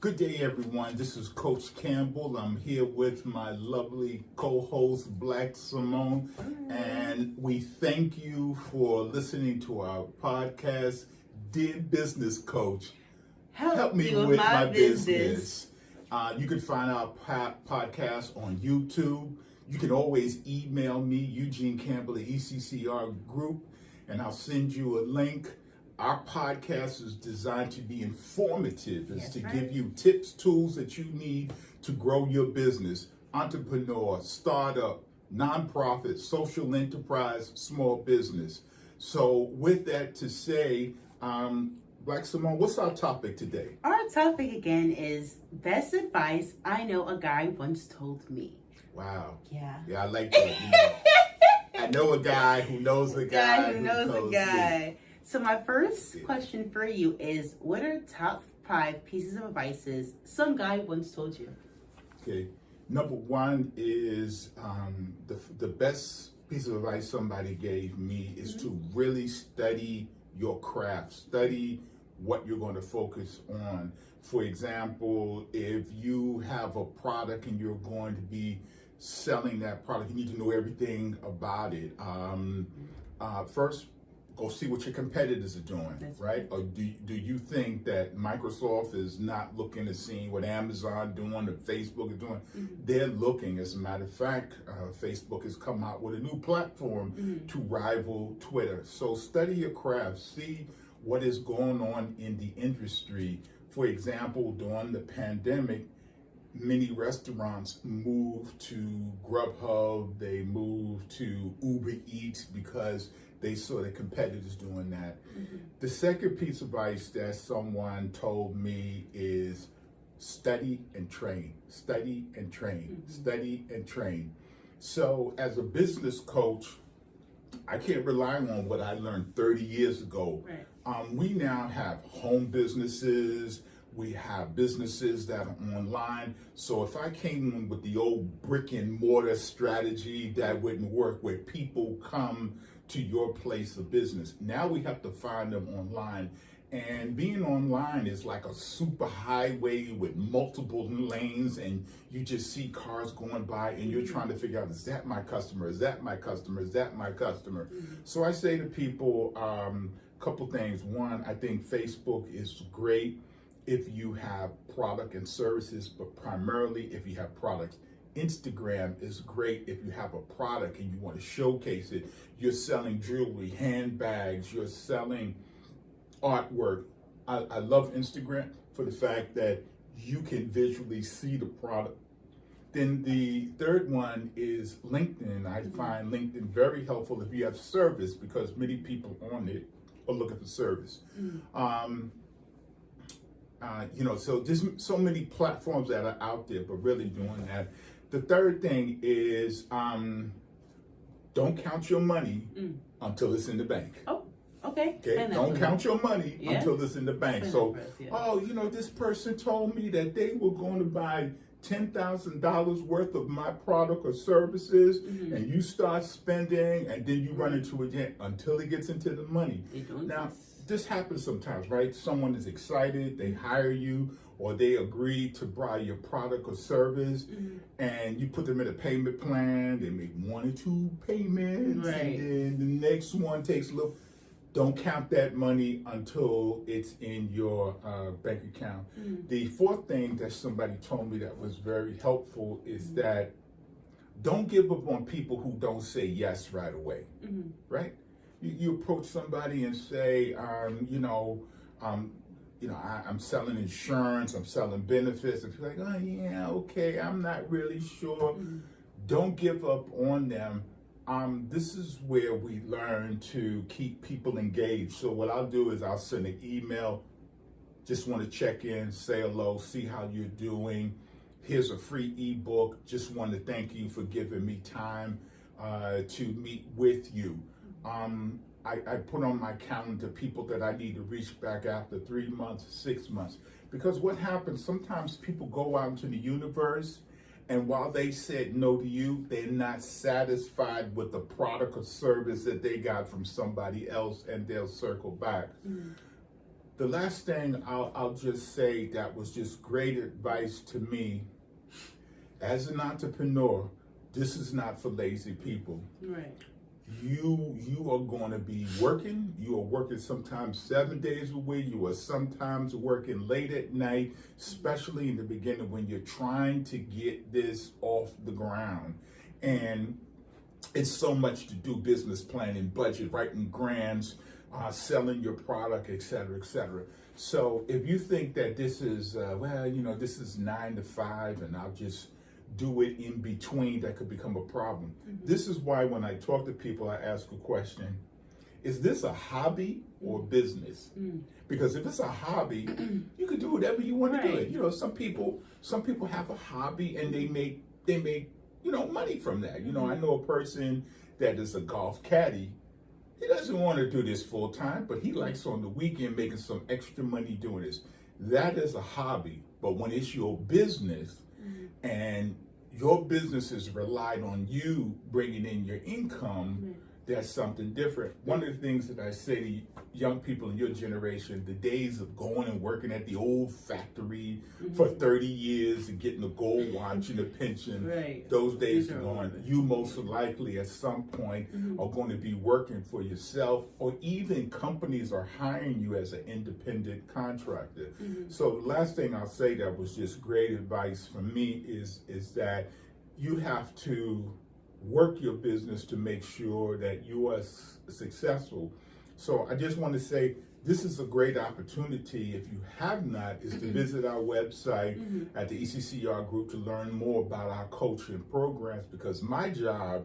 Good day, everyone. This is Coach Campbell. I'm here with my lovely co-host, Black Simone, and we thank you for listening to our podcast, Dear Business Coach. Help me with my business. You can find our podcast on YouTube. You can always email me, Eugene Campbell at ECCRGROUP, and I'll send you a link. Our podcast is designed to be informative, give you tips, tools that you need to grow your business, entrepreneur, startup, nonprofit, social enterprise, small business. So with that to say, Black Simone, what's our topic today? Our topic again is best advice I know a guy once told me. Wow. Yeah. Yeah, I like that. I know a guy who knows a guy who knows a guy. Me. So my first question for you is, what are top 5 pieces of advice some guy once told you? Okay. Number 1 is the best piece of advice somebody gave me is to really study your craft. Study what you're going to focus on. For example, if you have a product and you're going to be selling that product, you need to know everything about it. First, go see what your competitors are doing, right? Or do you think that Microsoft is not looking to see what Amazon doing or Facebook is doing? They're looking. As a matter of fact, Facebook has come out with a new platform to rival Twitter. So study your craft. See what is going on in the industry. For example, during the pandemic, many restaurants moved to Grubhub, they moved to Uber Eats because they saw the competitors doing that. The second piece of advice that someone told me is study and train, study and train, study and train. So as a business coach, I can't rely on what I learned 30 years ago. Right. We now have home businesses, we have businesses that are online. So if I came in with the old brick and mortar strategy, that wouldn't work, where people come to your place of business. Now we have to find them online. And being online is like a super highway with multiple lanes, and you just see cars going by and you're trying to figure out, is that my customer? Is that my customer? Is that my customer? So I say to people, a couple things. One, I think Facebook is great if you have product and services, but primarily if you have products. Instagram is great if you have a product and you want to showcase it. You're selling jewelry, handbags, you're selling artwork. I love Instagram for the fact that you can visually see the product. Then the third one is LinkedIn. I find LinkedIn very helpful if you have service, because many people on it are looking for service. So there's so many platforms that are out there, but really doing that. The third thing is don't count your money until it's in the bank. Oh, okay. Don't count your money until it's in the bank. So, this person told me that they were going to buy $10,000 worth of my product or services, and you start spending, and then you run into it until it gets into the money. Now, this happens sometimes, right? Someone is excited, they hire you, or they agree to buy your product or service, and you put them in a payment plan. They make 1 or 2 payments, and then the next one takes a little. Don't count that money until it's in your bank account. The fourth thing that somebody told me that was very helpful is that don't give up on people who don't say yes right away, right? You approach somebody and say, I'm selling insurance, I'm selling benefits. And you're like, oh yeah, okay, I'm not really sure. Don't give up on them. This is where we learn to keep people engaged. So what I'll do is I'll send an email, just want to check in, say hello, see how you're doing. Here's a free ebook. Just want to thank you for giving me time to meet with you. I put on my calendar people that I need to reach back after 3 months, 6 months. Because what happens, sometimes people go out into the universe, and while they said no to you, they're not satisfied with the product or service that they got from somebody else, and they'll circle back. The last thing I'll just say that was just great advice to me as an entrepreneur. This is not for lazy people. Right. You are going to be working. You are working sometimes 7 days a week. You are sometimes working late at night, especially in the beginning when you're trying to get this off the ground. And it's so much to do: business planning, budget, writing grants, selling your product, et cetera, et cetera. So if you think that this is, this is 9 to 5 and I'll just do it in between, that could become a problem. This is why when I talk to people, I ask a question: is this a hobby or business? Because if it's a hobby, you can do whatever you want to do it. You know, some people have a hobby and they make money from that. You know, I know a person that is a golf caddy. He doesn't want to do this full time, but he likes on the weekend making some extra money doing this. That is a hobby. But when it's your business, and your business is relied on you bringing in your income, that's something different. One of the things that I say to young people in your generation, the days of going and working at the old factory for 30 years and getting a gold watch and a pension, those days are gone. You most likely at some point are going to be working for yourself, or even companies are hiring you as an independent contractor. So the last thing I'll say that was just great advice for me is that you have to work your business to make sure that you are successful. So I just want to say this is a great opportunity, if you have not, is to visit our website at the ECCR Group to learn more about our coaching programs, because my job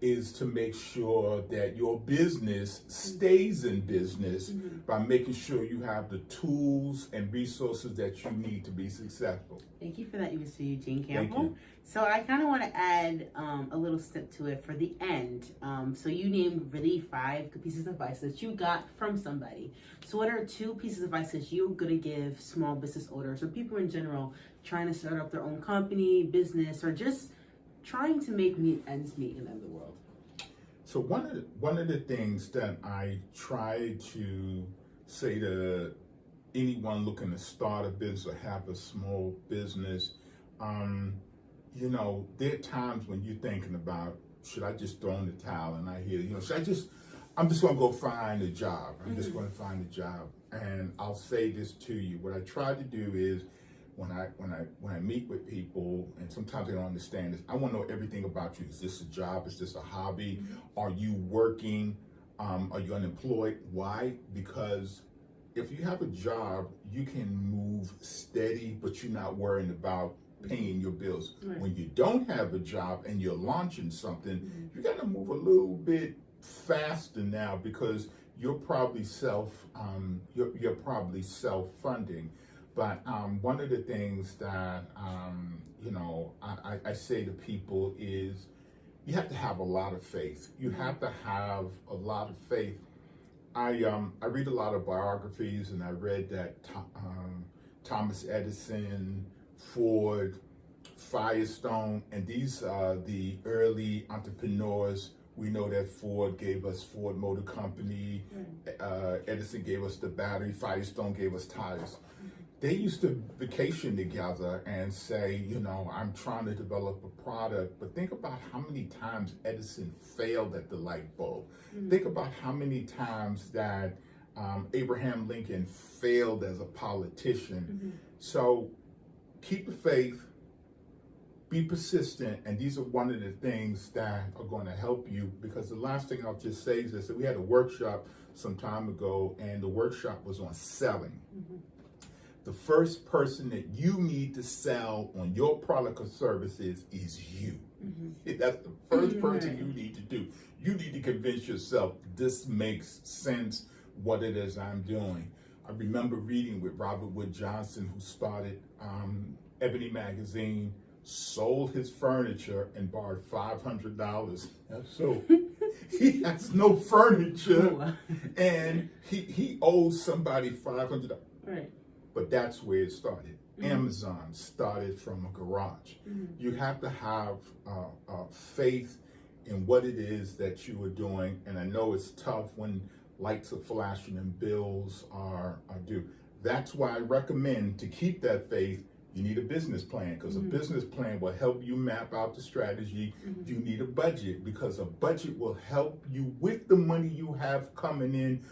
is to make sure that your business stays in business by making sure you have the tools and resources that you need to be successful. Thank you for that, Mr. Eugene Campbell. Thank you. So I kind of want to add a little step to it for the end. So you named really 5 good pieces of advice that you got from somebody. So what are 2 pieces of advice that you're going to give small business owners or people in general trying to start up their own company, business, or just trying to make ends meet in the world? So one of the things that I try to say to anyone looking to start a business or have a small business, there are times when you're thinking about, should I just throw in the towel? And I hear, I'm just going to go find a job. I'm just going to find a job. And I'll say this to you. What I try to do is, when I meet with people, and sometimes they don't understand this, I want to know everything about you. Is this a job? Is this a hobby? Are you working? Are you unemployed? Why? Because if you have a job, you can move steady, but you're not worrying about paying your bills. When you don't have a job and you're launching something, you got to move a little bit faster now, because you're probably you're probably self-funding. But one of the things that I say to people is, you have to have a lot of faith. You have to have a lot of faith. I read a lot of biographies, and I read that Thomas Edison, Ford, Firestone, and these are the early entrepreneurs. We know that Ford gave us Ford Motor Company, Edison gave us the battery, Firestone gave us tires. They used to vacation together and say, I'm trying to develop a product, but think about how many times Edison failed at the light bulb. Think about how many times that Abraham Lincoln failed as a politician. So keep the faith, be persistent, and these are one of the things that are going to help you. Because the last thing I'll just say is this: that we had a workshop some time ago, and the workshop was on selling. The first person that you need to sell on your product or services is you. That's the first person you need to do. You need to convince yourself this makes sense, what it is I'm doing. I remember reading with Robert Wood Johnson, who started Ebony Magazine, sold his furniture and borrowed $500. So he has no furniture, and he owes somebody $500. Right. But that's where it started. Amazon started from a garage. You have to have faith in what it is that you are doing. And I know it's tough when lights are flashing and bills are due. That's why I recommend, to keep that faith, you need a business plan, because a business plan will help you map out the strategy. You need a budget, because a budget will help you with the money you have coming in,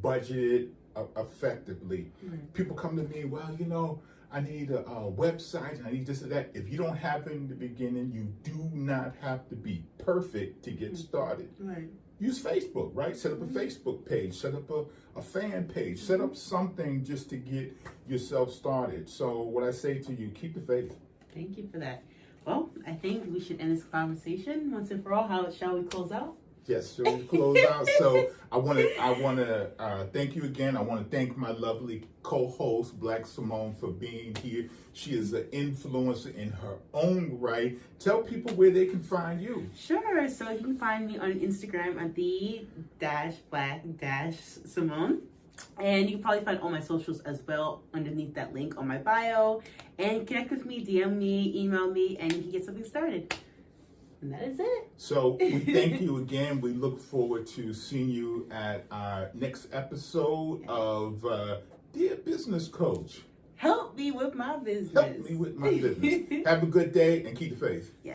budget it effectively. People come to me, well, you know, I need a website, I need this or that. If you don't have it in the beginning, you do not have to be perfect to get started. Right. Use Facebook, right? Set up a Facebook page, set up a fan page, set up something just to get yourself started. So what I say to you, keep the faith. Thank you for that. Well, I think we should end this conversation once and for all. How shall we close out? Yes, so we close out. So I want to thank you again. I want to thank my lovely co-host, Black Simone, for being here. She is an influencer in her own right. Tell people where they can find you. Sure. So you can find me on Instagram at the-black-simone. And you can probably find all my socials as well underneath that link on my bio. And connect with me, DM me, email me, and you can get something started. And that is it. So we thank you again. We look forward to seeing you at our next episode of Dear Business Coach. Help me with my business. Help me with my business. Have a good day and keep the faith. Yeah.